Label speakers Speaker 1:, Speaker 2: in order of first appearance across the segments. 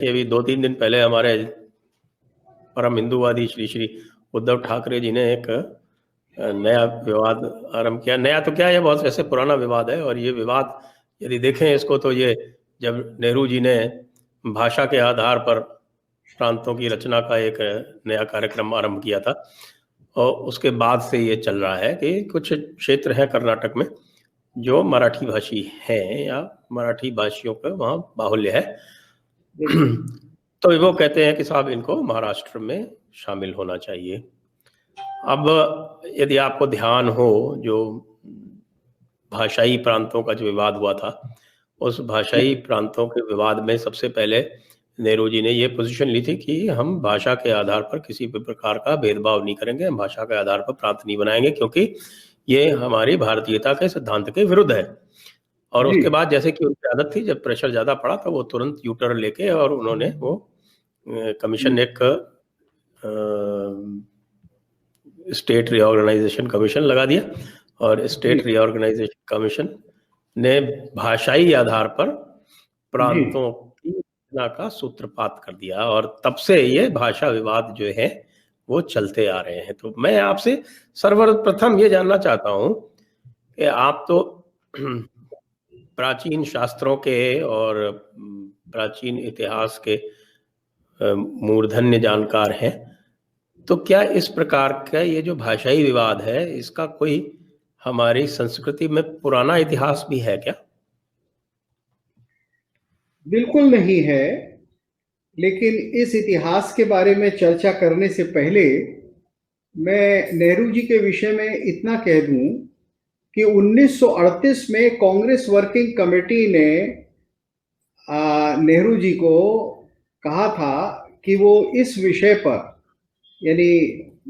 Speaker 1: ये भी 2-3 दिन पहले हमारे परम हिंदूवादी श्री श्री उद्धव ठाकरे जी ने एक नया विवाद आरंभ किया। नया तो क्या है, बहुत वैसे पुराना विवाद है। और ये विवाद यदि देखें इसको तो ये जब नेहरू जी ने भाषा के आधार पर प्रांतों की रचना का एक नया कार्यक्रम आरंभ किया था, और उसके बाद से ये चल रहा है कि कुछ क्षेत्र हैं कर्नाटक में जो मराठी भाषी हैं या मराठी भाषियों का वहाँ बाहुल्य है। तो वो कहते हैं कि साहब इनको महाराष्ट्र में शामिल होना चाहिए। अब यदि आपको ध्यान हो, जो भाषाई प्रांतों का जो विवाद हुआ था, उस भाषाई प्रांतों के विवाद में सबसे पहले नेहरू जी ने ये पोजीशन ली थी कि हम भाषा के आधार पर किसी भी प्रकार का भेदभाव नहीं करेंगे, हम भाषा के आधार पर प्रांत नहीं बनाएंगे, क्योंकि ये हमारी भारतीयता के सिद्धांत के विरुद्ध है। और उसके बाद जैसे कि उनकी आदत थी, जब प्रेशर ज्यादा पड़ा तो वो तुरंत यूटर्न लेके और उन्होंने वो कमीशन, एक स्टेट रीऑर्गेनाइजेशन कमीशन लगा दिया। और स्टेट रीऑर्गेनाइजेशन कमीशन ने भाषाई आधार पर प्रांतों की रचना का सूत्रपात कर दिया, और तब से ये भाषा विवाद जो है वो चलते आ रहे हैं। तो मैं आपसे सर्वप्रथम ये जानना चाहता हूं कि आप तो प्राचीन शास्त्रों के और प्राचीन इतिहास के मूर्धन्य जानकार हैं, तो क्या इस प्रकार का ये जो भाषाई विवाद है, इसका कोई हमारी संस्कृति में पुराना इतिहास भी है क्या?
Speaker 2: बिल्कुल नहीं है, लेकिन इस इतिहास के बारे में चर्चा करने से पहले मैं नेहरू जी के विषय में इतना कह दूं कि 1938 में कांग्रेस वर्किंग कमेटी ने नेहरू जी को कहा था कि वो इस विषय पर, यानी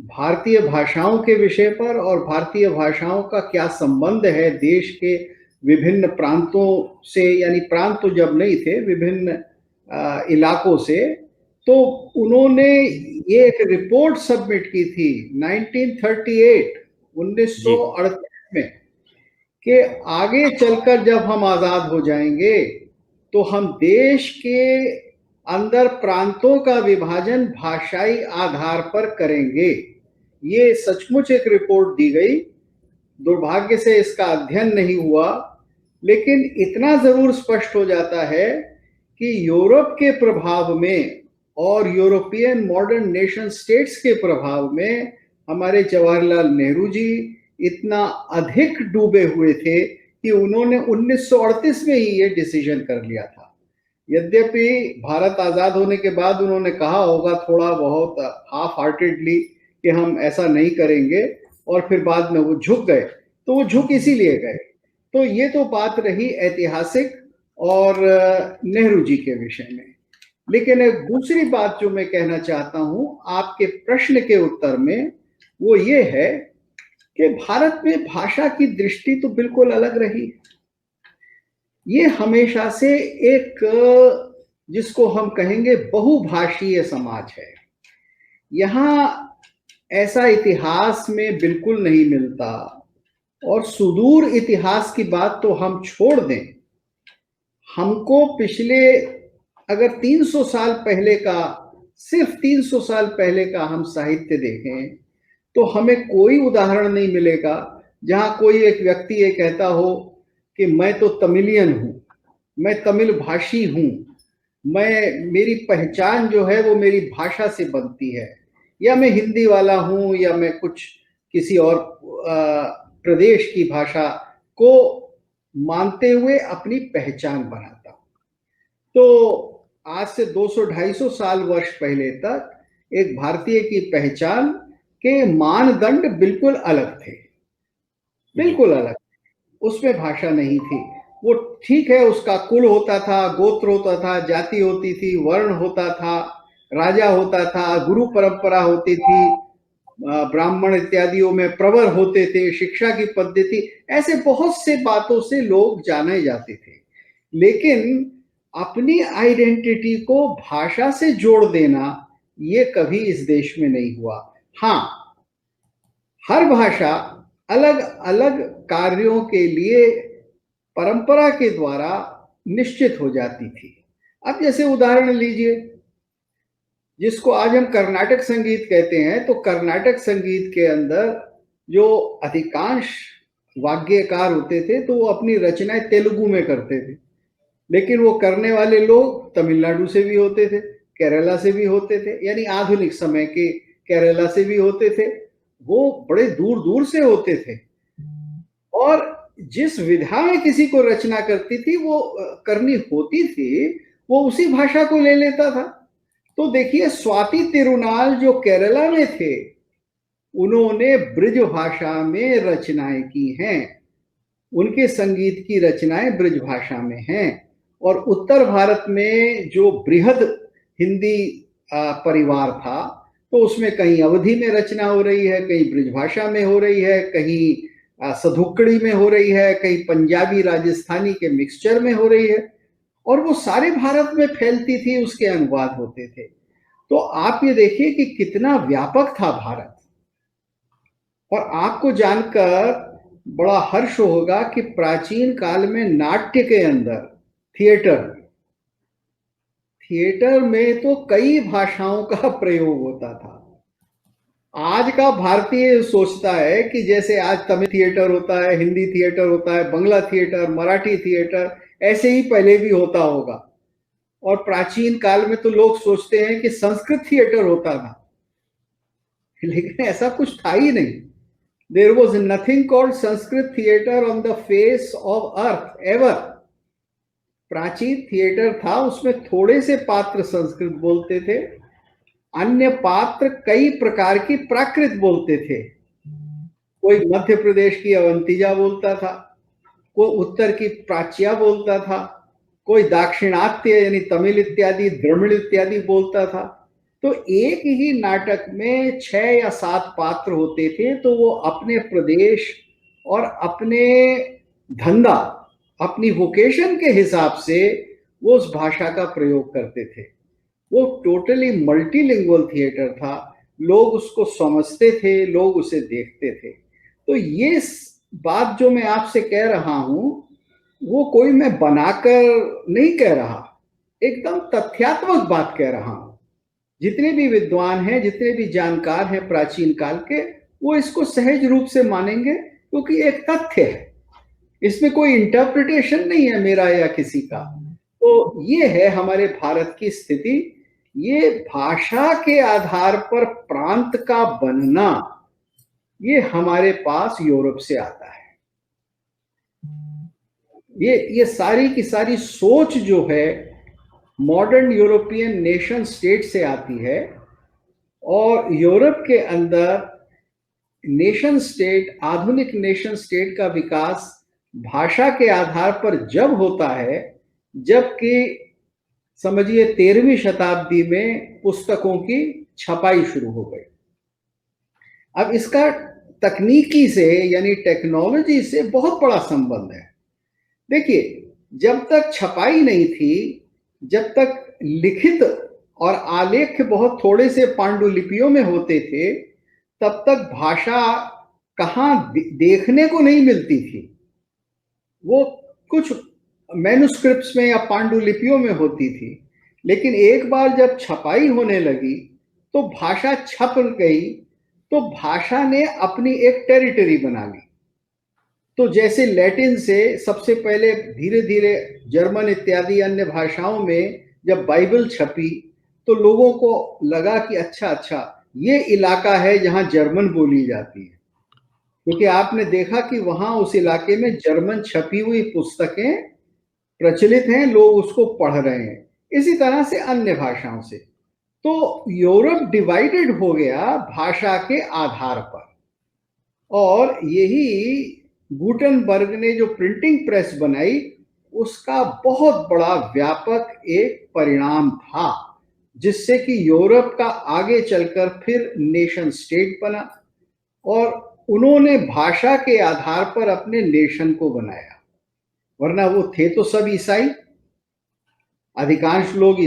Speaker 2: भारतीय भाषाओं के विषय पर और भारतीय भाषाओं का क्या संबंध है देश के विभिन्न प्रांतों से, यानी प्रांत तो जब नहीं थे, विभिन्न इलाकों से, तो उन्होंने ये एक रिपोर्ट सबमिट की थी 1938 में कि आगे चलकर जब हम आजाद हो जाएंगे तो हम देश के अंदर प्रांतों का विभाजन भाषाई आधार पर करेंगे। ये सचमुच एक रिपोर्ट दी गई। दुर्भाग्य से इसका अध्ययन नहीं हुआ, लेकिन इतना जरूर स्पष्ट हो जाता है कि यूरोप के प्रभाव में और यूरोपियन मॉडर्न नेशन स्टेट्स के प्रभाव में हमारे जवाहरलाल नेहरू जी इतना अधिक डूबे हुए थे कि उन्होंने 1938 में ही ये डिसीजन कर लिया था। यद्यपि भारत आजाद होने के बाद उन्होंने कहा होगा थोड़ा बहुत हाफ हार्टेडली कि हम ऐसा नहीं करेंगे, और फिर बाद में वो झुक गए। तो वो झुक इसीलिए गए। तो ये तो बात रही ऐतिहासिक और नेहरू जी के विषय में। लेकिन एक दूसरी बात जो मैं कहना चाहता हूं आपके प्रश्न के उत्तर में, वो ये है कि भारत में भाषा की दृष्टि तो बिल्कुल अलग रही। ये हमेशा से एक, जिसको हम कहेंगे, बहुभाषीय समाज है। यहाँ ऐसा इतिहास में बिल्कुल नहीं मिलता। और सुदूर इतिहास की बात तो हम छोड़ दें, हमको पिछले अगर 300 साल पहले का, सिर्फ 300 साल पहले का हम साहित्य देखें तो हमें कोई उदाहरण नहीं मिलेगा जहां कोई एक व्यक्ति ये कहता हो कि मैं तो तमिलियन हूं, मैं तमिल भाषी हूं, मेरी पहचान जो है वो मेरी भाषा से बनती है, या मैं हिंदी वाला हूं, या मैं कुछ किसी और प्रदेश की भाषा को मानते हुए अपनी पहचान बनाता हूं। तो आज से 200-250 साल वर्ष पहले तक एक भारतीय की पहचान के मानदंड बिल्कुल अलग थे, बिल्कुल अलग। उसमें भाषा नहीं थी। वो ठीक है, उसका कुल होता था, गोत्र होता था, जाति होती थी, वर्ण होता था, राजा होता था, गुरु परंपरा होती थी, ब्राह्मण इत्यादियों में प्रवर होते थे, शिक्षा की पद्धति, ऐसे बहुत से बातों से लोग जाने जाते थे। लेकिन अपनी आइडेंटिटी को भाषा से जोड़ देना ये कभी इस देश में नहीं हुआ। हाँ, हर भाषा अलग अलग कार्यों के लिए परंपरा के द्वारा निश्चित हो जाती थी। अब जैसे उदाहरण लीजिए, जिसको आज हम कर्नाटक संगीत कहते हैं, तो कर्नाटक संगीत के अंदर जो अधिकांश वाग्यकार होते थे तो वो अपनी रचनाएं तेलुगु में करते थे, लेकिन वो करने वाले लोग तमिलनाडु से भी होते थे, केरला से भी होते थे, यानी आधुनिक समय के केरला से भी होते थे। वो बड़े दूर दूर से होते थे, और जिस विधा में किसी को रचना करती थी वो करनी होती थी, वो उसी भाषा को ले लेता था। तो देखिए, स्वाति तिरुनाल जो केरला में थे, उन्होंने ब्रिज भाषा में रचनाएं की हैं, उनके संगीत की रचनाएं ब्रिज भाषा में हैं। और उत्तर भारत में जो बृहद हिंदी परिवार था, तो उसमें कहीं अवधी में रचना हो रही है, कहीं ब्रिज भाषा में हो रही है, कहीं सधुक्कड़ी में हो रही है, कहीं पंजाबी राजस्थानी के मिक्सचर में हो रही है, और वो सारे भारत में फैलती थी, उसके अनुवाद होते थे। तो आप ये देखिए कि कितना व्यापक था भारत। और आपको जानकर बड़ा हर्ष होगा कि प्राचीन काल में नाट्य के अंदर, थिएटर में तो कई भाषाओं का प्रयोग होता था। आज का भारतीय सोचता है कि जैसे आज तमिल थिएटर होता है, हिंदी थिएटर होता है, बंगला थिएटर, मराठी थिएटर, ऐसे ही पहले भी होता होगा। और प्राचीन काल में तो लोग सोचते हैं कि संस्कृत थिएटर होता था, लेकिन ऐसा कुछ था ही नहीं। There was nothing called Sanskrit theater on the face of earth ever. प्राचीन थिएटर था, उसमें थोड़े से पात्र संस्कृत बोलते थे, अन्य पात्र कई प्रकार की प्राकृत बोलते थे। कोई मध्य प्रदेश की अवंतिजा बोलता था, कोई उत्तर की प्राच्या बोलता था, कोई दाक्षिणात्य यानी तमिल इत्यादि, द्रमिड़ इत्यादि बोलता था। तो एक ही नाटक में 6 या 7 पात्र होते थे, तो वो अपने प्रदेश और अपने धंधा, अपनी वोकेशन के हिसाब से वो उस भाषा का प्रयोग करते थे। वो टोटली मल्टीलिंगुअल थिएटर था, लोग उसको समझते थे, लोग उसे देखते थे। तो ये बात जो मैं आपसे कह रहा हूं, वो कोई मैं बनाकर नहीं कह रहा, एकदम तथ्यात्मक बात कह रहा हूं। जितने भी विद्वान हैं, जितने भी जानकार हैं प्राचीन काल के, वो इसको सहज रूप से मानेंगे, क्योंकि एक तथ्य है, इसमें कोई इंटरप्रिटेशन नहीं है मेरा या किसी का। तो ये है हमारे भारत की स्थिति। ये भाषा के आधार पर प्रांत का बनना, ये हमारे पास यूरोप से आता है। ये सारी की सारी सोच जो है मॉडर्न यूरोपियन नेशन स्टेट से आती है। और यूरोप के अंदर नेशन स्टेट, आधुनिक नेशन स्टेट का विकास भाषा के आधार पर जब होता है, जबकि समझिए 13वीं शताब्दी में पुस्तकों की छपाई शुरू हो गई। अब इसका तकनीकी से यानी टेक्नोलॉजी से बहुत बड़ा संबंध है। देखिए, जब तक छपाई नहीं थी, जब तक लिखित और आलेख्य बहुत थोड़े से पांडुलिपियों में होते थे, तब तक भाषा कहाँ देखने को नहीं मिलती थी। वो कुछ मैन्युस्क्रिप्ट्स में या पांडुलिपियों में होती थी, लेकिन एक बार जब छपाई होने लगी तो भाषा छप गई, तो भाषा ने अपनी एक टेरिटरी बना ली। तो जैसे लैटिन से सबसे पहले धीरे धीरे जर्मन इत्यादि अन्य भाषाओं में जब बाइबल छपी, तो लोगों को लगा कि अच्छा ये इलाका है जहां जर्मन बोली जाती है, क्योंकि आपने देखा कि वहां उस इलाके में जर्मन छपी हुई पुस्तकें प्रचलित हैं, लोग उसको पढ़ रहे हैं। इसी तरह से अन्य भाषाओं से तो यूरोप डिवाइडेड हो गया भाषा के आधार पर। और यही गुटेनबर्ग ने जो प्रिंटिंग प्रेस बनाई, उसका बहुत बड़ा व्यापक एक परिणाम था, जिससे कि यूरोप का आगे चलकर फिर नेशन स्टेट बना और उन्होंने भाषा के आधार पर अपने नेशन को बनाया। वरना वो थे तो सब ईसाई, अधिकांश लोग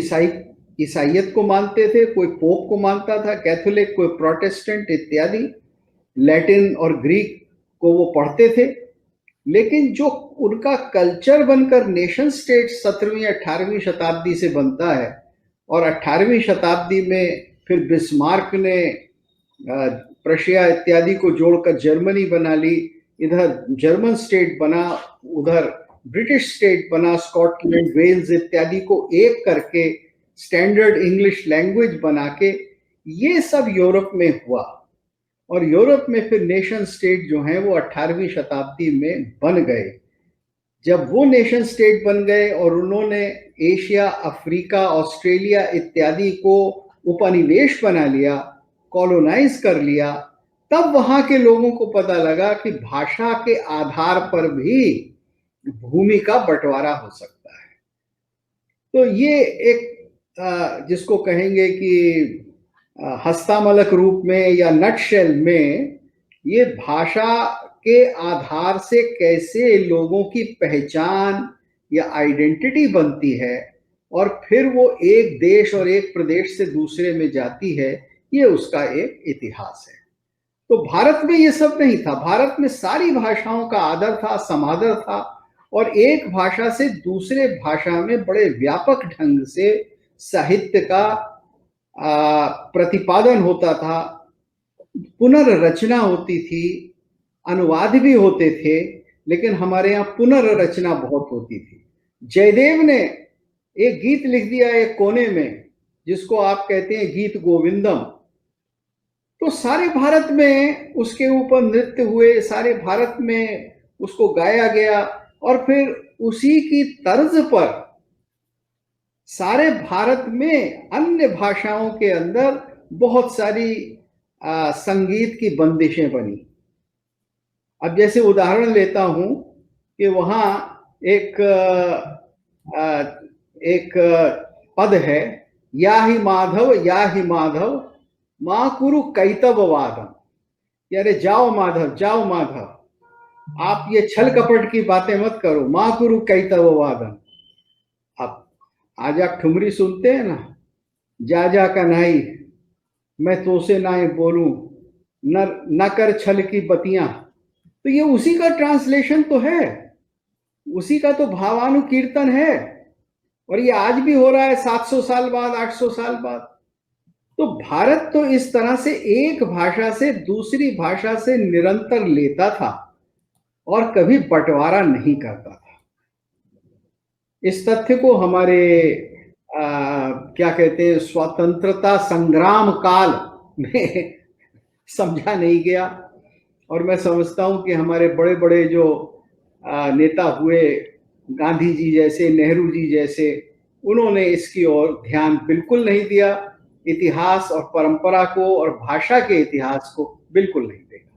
Speaker 2: ईसाइयत को मानते थे, कोई पोप को मानता था, कैथोलिक, कोई प्रोटेस्टेंट इत्यादि, लैटिन और ग्रीक को वो पढ़ते थे। लेकिन जो उनका कल्चर बनकर नेशन स्टेट 17वीं 18वीं शताब्दी से बनता है, और 18वीं शताब्दी में फिर बिस्मार्क ने प्रशिया इत्यादि को जोड़कर जर्मनी बना ली, इधर जर्मन स्टेट बना, उधर ब्रिटिश स्टेट बना, स्कॉटलैंड, वेल्स इत्यादि को एक करके स्टैंडर्ड इंग्लिश लैंग्वेज बना के ये सब यूरोप में हुआ। और यूरोप में फिर नेशन स्टेट जो हैं वो 18वीं शताब्दी में बन गए। जब वो नेशन स्टेट बन गए और उन्होंने एशिया, अफ्रीका, ऑस्ट्रेलिया इत्यादि को उपनिवेश बना लिया, कॉलोनाइज कर लिया, तब वहां के लोगों को पता लगा कि भाषा के आधार पर भी भूमि का बंटवारा हो सकता है। तो ये एक जिसको कहेंगे कि हस्तामलक रूप में या नटशेल में, ये भाषा के आधार से कैसे लोगों की पहचान या आइडेंटिटी बनती है और फिर वो एक देश और एक प्रदेश से दूसरे में जाती है, ये उसका एक इतिहास है। तो भारत में ये सब नहीं था। भारत में सारी भाषाओं का आदर था, समादर था, और एक भाषा से दूसरे भाषा में बड़े व्यापक ढंग से साहित्य का प्रतिपादन होता था, पुनर्रचना होती थी, अनुवाद भी होते थे, लेकिन हमारे यहाँ पुनर्रचना बहुत होती थी। जयदेव ने एक गीत लिख दिया एक कोने में, जिसको आप कहते हैं गीत गोविंदम, तो सारे भारत में उसके ऊपर नृत्य हुए, सारे भारत में उसको गाया गया, और फिर उसी की तर्ज पर सारे भारत में अन्य भाषाओं के अंदर बहुत सारी संगीत की बंदिशें बनी। अब जैसे उदाहरण लेता हूं कि वहां एक पद है, या ही माधव मां कुरु कैतव वादम, यारे जाओ माधव, आप ये छल कपट की बातें मत करो, मां कुरु कैतव वादम। अब आज आप ठुमरी सुनते हैं ना, जा जा कन्हई मैं तो से ना बोलूं, न कर छल की बतियां, तो ये उसी का ट्रांसलेशन तो है, उसी का तो भावानुकीर्तन है, और ये आज भी हो रहा है 700 साल बाद, 800 साल बाद। तो भारत तो इस तरह से एक भाषा से दूसरी भाषा से निरंतर लेता था और कभी बंटवारा नहीं करता था। इस तथ्य को हमारे क्या कहते हैं, स्वतंत्रता संग्राम काल में समझा नहीं गया, और मैं समझता हूं कि हमारे बड़े बड़े जो नेता हुए, गांधी जी जैसे, नेहरू जी जैसे, उन्होंने इसकी ओर ध्यान बिल्कुल नहीं दिया। इतिहास और परंपरा को और भाषा के इतिहास को बिल्कुल नहीं देखा।